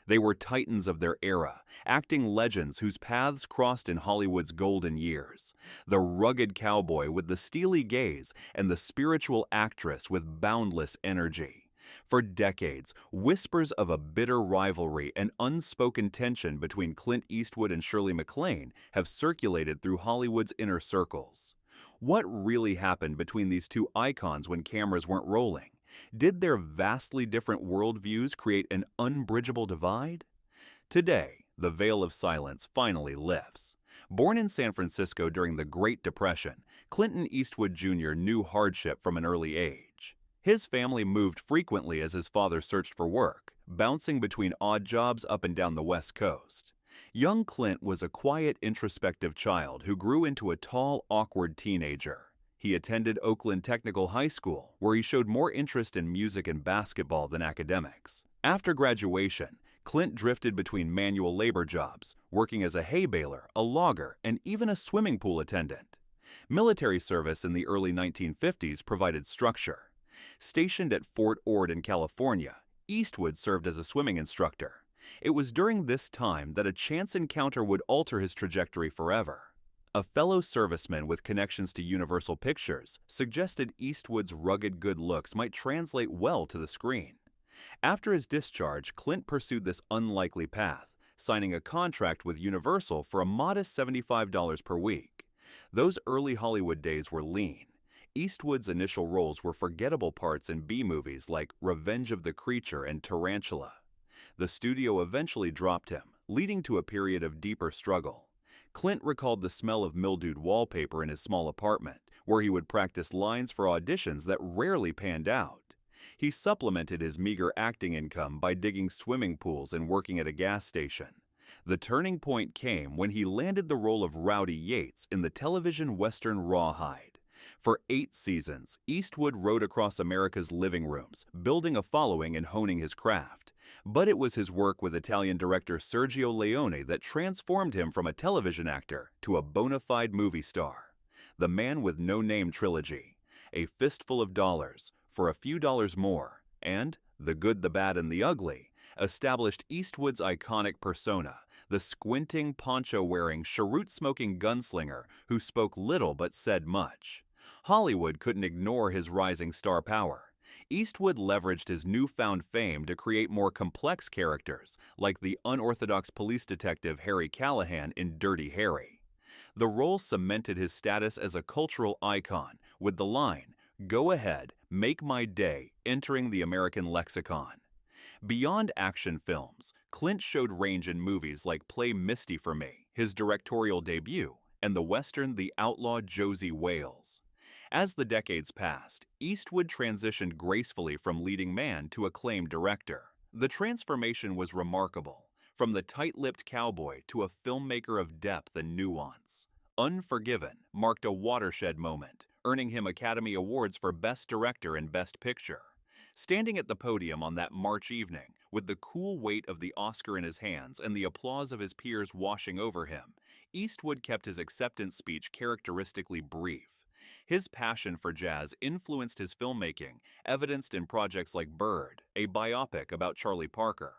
They were titans of their era, acting legends whose paths crossed in Hollywood's golden years. The rugged cowboy with the steely gaze and the spiritual actress with boundless energy. For decades, whispers of a bitter rivalry and unspoken tension between Clint Eastwood and Shirley MacLaine have circulated through Hollywood's inner circles. What really happened between these two icons when cameras weren't rolling? Did their vastly different worldviews create an unbridgeable divide? Today, the veil of silence finally lifts. Born in San Francisco during the Great Depression, Clint Eastwood Jr. knew hardship from an early age. His family moved frequently as his father searched for work, bouncing between odd jobs up and down the West Coast. Young Clint was a quiet, introspective child who grew into a tall, awkward teenager. He attended Oakland Technical High School, where he showed more interest in music and basketball than academics. After graduation, Clint drifted between manual labor jobs, working as a hay baler, a logger, and even a swimming pool attendant. Military service in the early 1950s provided structure. Stationed at Fort Ord in California, Eastwood served as a swimming instructor. It was during this time that a chance encounter would alter his trajectory forever. A fellow serviceman with connections to Universal Pictures suggested Eastwood's rugged good looks might translate well to the screen. After his discharge, Clint pursued this unlikely path, signing a contract with Universal for a modest $75 per week. Those early Hollywood days were lean. Eastwood's initial roles were forgettable parts in B-movies like Revenge of the Creature and Tarantula. The studio eventually dropped him, leading to a period of deeper struggle. Clint recalled the smell of mildewed wallpaper in his small apartment, where he would practice lines for auditions that rarely panned out. He supplemented his meager acting income by digging swimming pools and working at a gas station. The turning point came when he landed the role of Rowdy Yates in the television western Rawhide. For 8 seasons, Eastwood rode across America's living rooms, building a following and honing his craft. But it was his work with Italian director Sergio Leone that transformed him from a television actor to a bona fide movie star. The Man with No Name trilogy, A Fistful of Dollars, For a Few Dollars More, and The Good, the Bad, and the Ugly established Eastwood's iconic persona, the squinting, poncho-wearing, cheroot-smoking gunslinger who spoke little but said much. Hollywood couldn't ignore his rising star power. Eastwood leveraged his newfound fame to create more complex characters, like the unorthodox police detective Harry Callahan in Dirty Harry. The role cemented his status as a cultural icon, with the line, "Go ahead, make my day," entering the American lexicon. Beyond action films, Clint showed range in movies like Play Misty for Me, his directorial debut, and the western The Outlaw Josie Wales. As the decades passed, Eastwood transitioned gracefully from leading man to acclaimed director. The transformation was remarkable, from the tight-lipped cowboy to a filmmaker of depth and nuance. Unforgiven marked a watershed moment, earning him Academy Awards for Best Director and Best Picture. Standing at the podium on that March evening, with the cool weight of the Oscar in his hands and the applause of his peers washing over him, Eastwood kept his acceptance speech characteristically brief. His passion for jazz influenced his filmmaking, evidenced in projects like Bird, a biopic about Charlie Parker.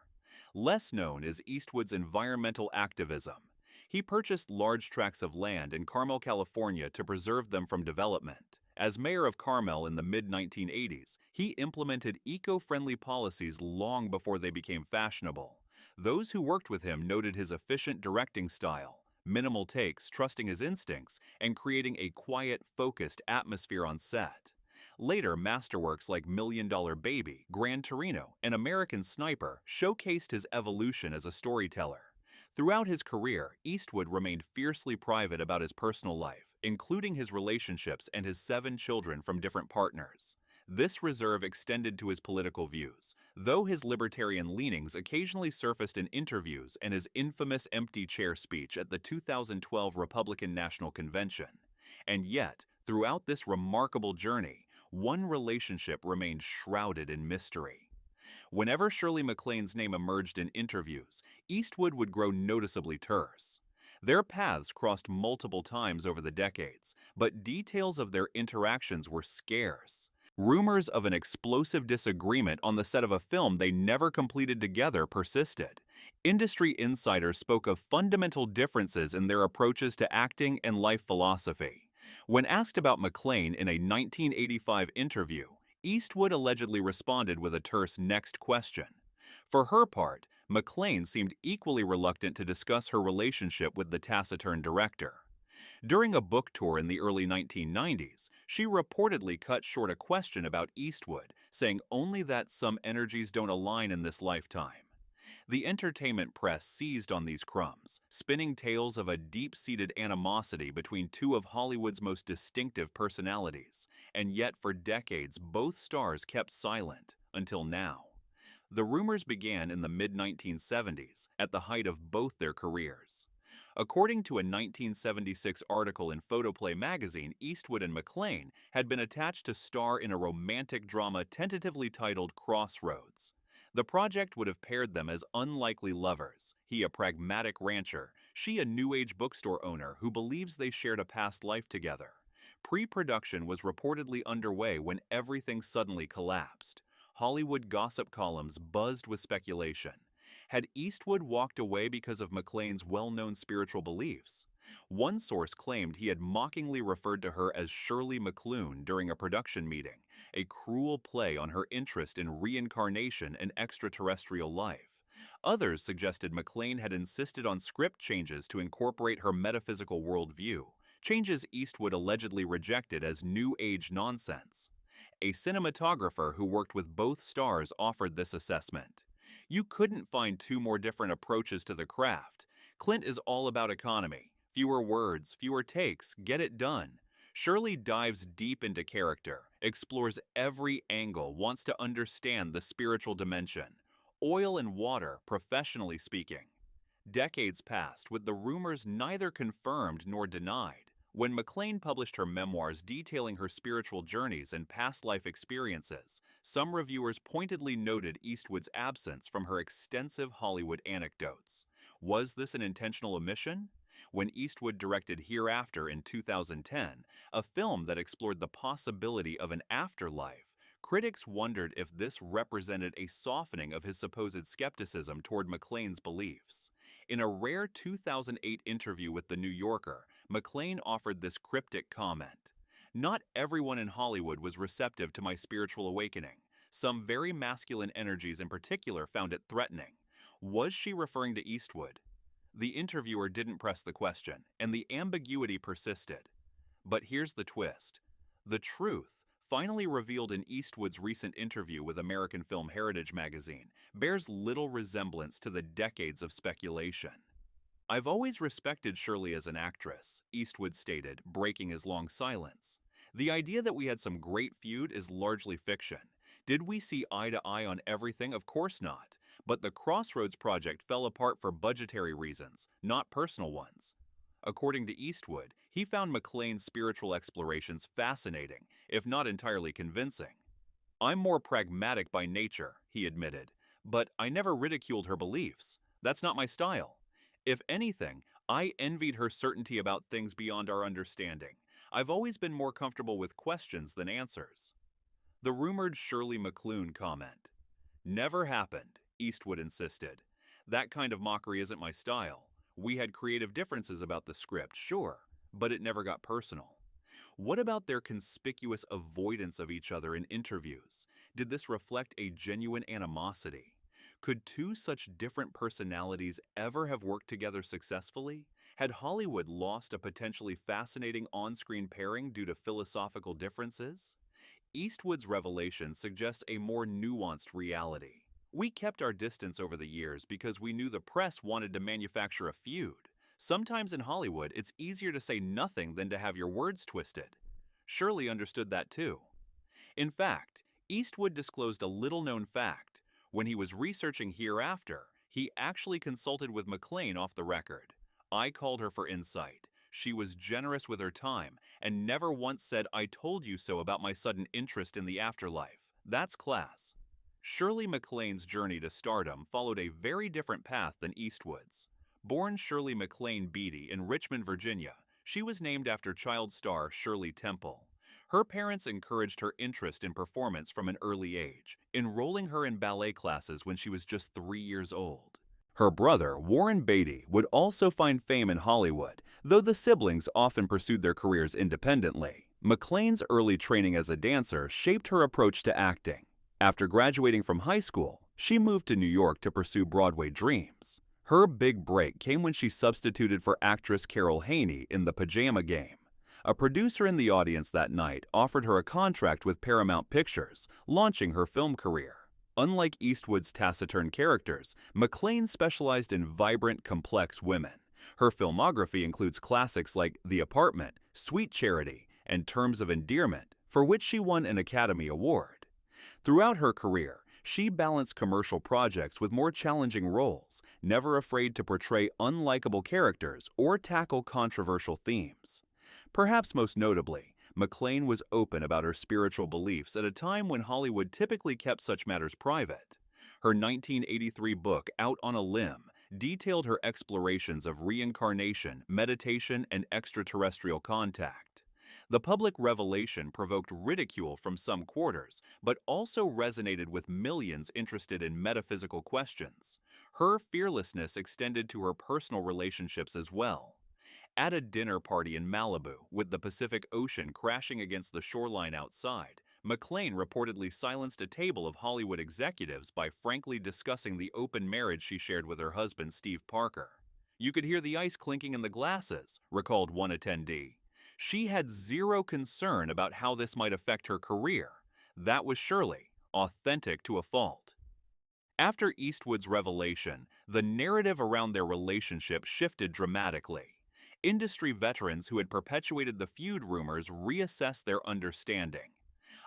Less known is Eastwood's environmental activism. He purchased large tracts of land in Carmel, California to preserve them from development. As mayor of Carmel in the mid-1980s, he implemented eco-friendly policies long before they became fashionable. Those who worked with him noted his efficient directing style, minimal takes, trusting his instincts, and creating a quiet, focused atmosphere on set. Later, masterworks like Million Dollar Baby, Gran Torino, and American Sniper showcased his evolution as a storyteller. Throughout his career, Eastwood remained fiercely private about his personal life, including his relationships and his 7 children from different partners. This reserve extended to his political views, though his libertarian leanings occasionally surfaced in interviews and his infamous empty chair speech at the 2012 Republican National Convention. And yet, throughout this remarkable journey, one relationship remained shrouded in mystery. Whenever Shirley MacLaine's name emerged in interviews, Eastwood would grow noticeably terse. Their paths crossed multiple times over the decades, but details of their interactions were scarce. Rumors of an explosive disagreement on the set of a film they never completed together persisted, Industry insiders spoke of fundamental differences in their approaches to acting and life philosophy. When asked about MacLaine in a 1985 interview, Eastwood allegedly responded with a terse next question. For her part, MacLaine seemed equally reluctant to discuss her relationship with the taciturn director. During a book tour in the early 1990s, she reportedly cut short a question about Eastwood, saying only that some energies don't align in this lifetime. The entertainment press seized on these crumbs, spinning tales of a deep-seated animosity between two of Hollywood's most distinctive personalities, and yet for decades both stars kept silent, until now. The rumors began in the mid-1970s, at the height of both their careers. According to a 1976 article in Photoplay magazine, Eastwood and MacLaine had been attached to star in a romantic drama tentatively titled Crossroads. The project would have paired them as unlikely lovers, he a pragmatic rancher, she a New Age bookstore owner who believes they shared a past life together. Pre-production was reportedly underway when everything suddenly collapsed. Hollywood gossip columns buzzed with speculation. Had Eastwood walked away because of MacLaine's well-known spiritual beliefs? One source claimed he had mockingly referred to her as Shirley MacLaine during a production meeting, a cruel play on her interest in reincarnation and extraterrestrial life. Others suggested MacLaine had insisted on script changes to incorporate her metaphysical worldview, changes Eastwood allegedly rejected as New Age nonsense. A cinematographer who worked with both stars offered this assessment. You couldn't find two more different approaches to the craft. Clint is all about economy. Fewer words, fewer takes, get it done. Shirley dives deep into character, explores every angle, wants to understand the spiritual dimension. Oil and water, professionally speaking. Decades passed with the rumors neither confirmed nor denied. When MacLaine published her memoirs detailing her spiritual journeys and past life experiences, some reviewers pointedly noted Eastwood's absence from her extensive Hollywood anecdotes. Was this an intentional omission? When Eastwood directed Hereafter in 2010, a film that explored the possibility of an afterlife, critics wondered if this represented a softening of his supposed skepticism toward MacLaine's beliefs. In a rare 2008 interview with The New Yorker, MacLaine offered this cryptic comment. Not everyone in Hollywood was receptive to my spiritual awakening. Some very masculine energies in particular found it threatening. Was she referring to Eastwood? The interviewer didn't press the question, and the ambiguity persisted. But here's the twist. The truth, finally revealed in Eastwood's recent interview with American Film Heritage magazine, bears little resemblance to the decades of speculation. I've always respected Shirley as an actress, Eastwood stated, breaking his long silence. The idea that we had some great feud is largely fiction. Did we see eye to eye on everything? Of course not. But the Crossroads project fell apart for budgetary reasons, not personal ones. According to Eastwood, he found MacLaine's spiritual explorations fascinating, if not entirely convincing. I'm more pragmatic by nature, he admitted, but I never ridiculed her beliefs. That's not my style. If anything, I envied her certainty about things beyond our understanding. I've always been more comfortable with questions than answers. The rumored Shirley MacLaine comment. Never happened, Eastwood insisted. That kind of mockery isn't my style. We had creative differences about the script, sure, but it never got personal. What about their conspicuous avoidance of each other in interviews? Did this reflect a genuine animosity? Could two such different personalities ever have worked together successfully? Had Hollywood lost a potentially fascinating on-screen pairing due to philosophical differences? Eastwood's revelation suggests a more nuanced reality. We kept our distance over the years because we knew the press wanted to manufacture a feud. Sometimes in Hollywood, it's easier to say nothing than to have your words twisted. Shirley understood that too. In fact, Eastwood disclosed a little-known fact. When he was researching Hereafter, he actually consulted with MacLaine off the record. I called her for insight. She was generous with her time and never once said, "I told you so" about my sudden interest in the afterlife. That's class. Shirley MacLaine's journey to stardom followed a very different path than Eastwood's. Born Shirley MacLaine Beatty in Richmond, Virginia, she was named after child star Shirley Temple. Her parents encouraged her interest in performance from an early age, enrolling her in ballet classes when she was just 3 years old. Her brother, Warren Beatty, would also find fame in Hollywood, though the siblings often pursued their careers independently. MacLaine's early training as a dancer shaped her approach to acting. After graduating from high school, she moved to New York to pursue Broadway dreams. Her big break came when she substituted for actress Carol Haney in The Pajama Game. A producer in the audience that night offered her a contract with Paramount Pictures, launching her film career. Unlike Eastwood's taciturn characters, MacLaine specialized in vibrant, complex women. Her filmography includes classics like The Apartment, Sweet Charity, and Terms of Endearment, for which she won an Academy Award. Throughout her career, she balanced commercial projects with more challenging roles, never afraid to portray unlikable characters or tackle controversial themes. Perhaps most notably, MacLaine was open about her spiritual beliefs at a time when Hollywood typically kept such matters private. Her 1983 book, Out on a Limb, detailed her explorations of reincarnation, meditation, and extraterrestrial contact. The public revelation provoked ridicule from some quarters, but also resonated with millions interested in metaphysical questions. Her fearlessness extended to her personal relationships as well. At a dinner party in Malibu, with the Pacific Ocean crashing against the shoreline outside, MacLaine reportedly silenced a table of Hollywood executives by frankly discussing the open marriage she shared with her husband, Steve Parker. "You could hear the ice clinking in the glasses," recalled one attendee. She had zero concern about how this might affect her career. That was Shirley, authentic to a fault. After Eastwood's revelation, the narrative around their relationship shifted dramatically. Industry veterans who had perpetuated the feud rumors reassessed their understanding.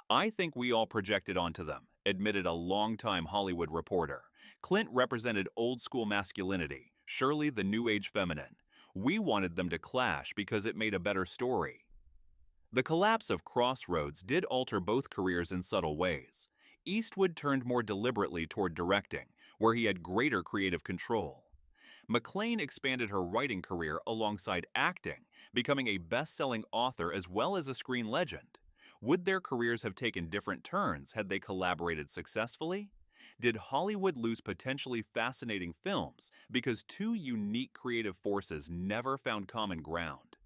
"I think we all projected onto them," admitted a longtime Hollywood reporter. "Clint represented old-school masculinity, Shirley the new-age feminine. We wanted them to clash because it made a better story." The collapse of Crossroads did alter both careers in subtle ways. Eastwood turned more deliberately toward directing, where he had greater creative control. MacLaine expanded her writing career alongside acting, becoming a best-selling author as well as a screen legend. Would their careers have taken different turns had they collaborated successfully? Did Hollywood lose potentially fascinating films because two unique creative forces never found common ground?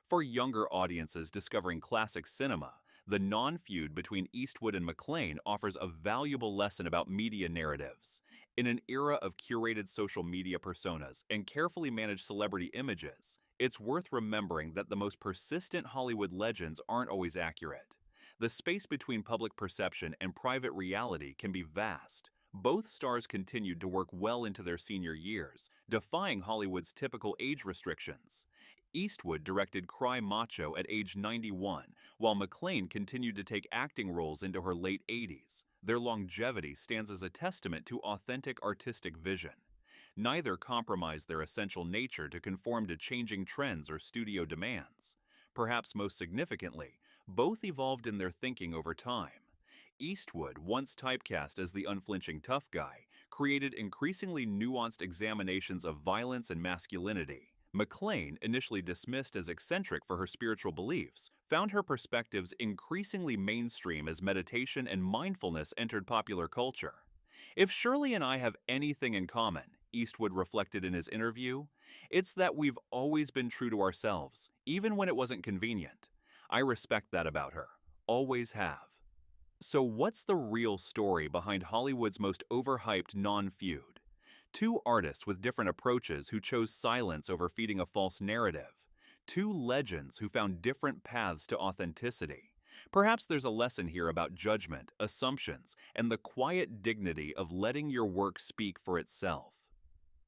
For younger audiences discovering classic cinema, the non-feud between Eastwood and MacLaine offers a valuable lesson about media narratives. In an era of curated social media personas and carefully managed celebrity images, it's worth remembering that the most persistent Hollywood legends aren't always accurate. The space between public perception and private reality can be vast. Both stars continued to work well into their senior years, defying Hollywood's typical age restrictions. Eastwood directed Cry Macho at age 91, while MacLaine continued to take acting roles into her late 80s. Their longevity stands as a testament to authentic artistic vision. Neither compromised their essential nature to conform to changing trends or studio demands. Perhaps most significantly, both evolved in their thinking over time. Eastwood, once typecast as the unflinching tough guy, created increasingly nuanced examinations of violence and masculinity. MacLaine, initially dismissed as eccentric for her spiritual beliefs, found her perspectives increasingly mainstream as meditation and mindfulness entered popular culture. "If Shirley and I have anything in common," Eastwood reflected in his interview, "it's that we've always been true to ourselves, even when it wasn't convenient. I respect that about her. Always have." So what's the real story behind Hollywood's most overhyped non-feud? Two artists with different approaches who chose silence over feeding a false narrative. Two legends who found different paths to authenticity. Perhaps there's a lesson here about judgment, assumptions, and the quiet dignity of letting your work speak for itself.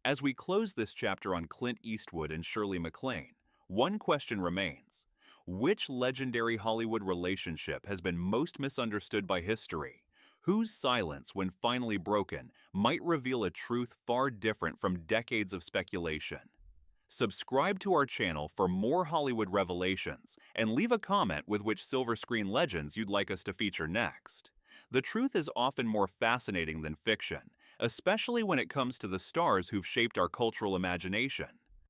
As we close this chapter on Clint Eastwood and Shirley MacLaine, one question remains. Which legendary Hollywood relationship has been most misunderstood by history? Whose silence, when finally broken, might reveal a truth far different from decades of speculation? Subscribe to our channel for more Hollywood revelations and leave a comment with which silver screen legends you'd like us to feature next. The truth is often more fascinating than fiction, especially when it comes to the stars who've shaped our cultural imagination.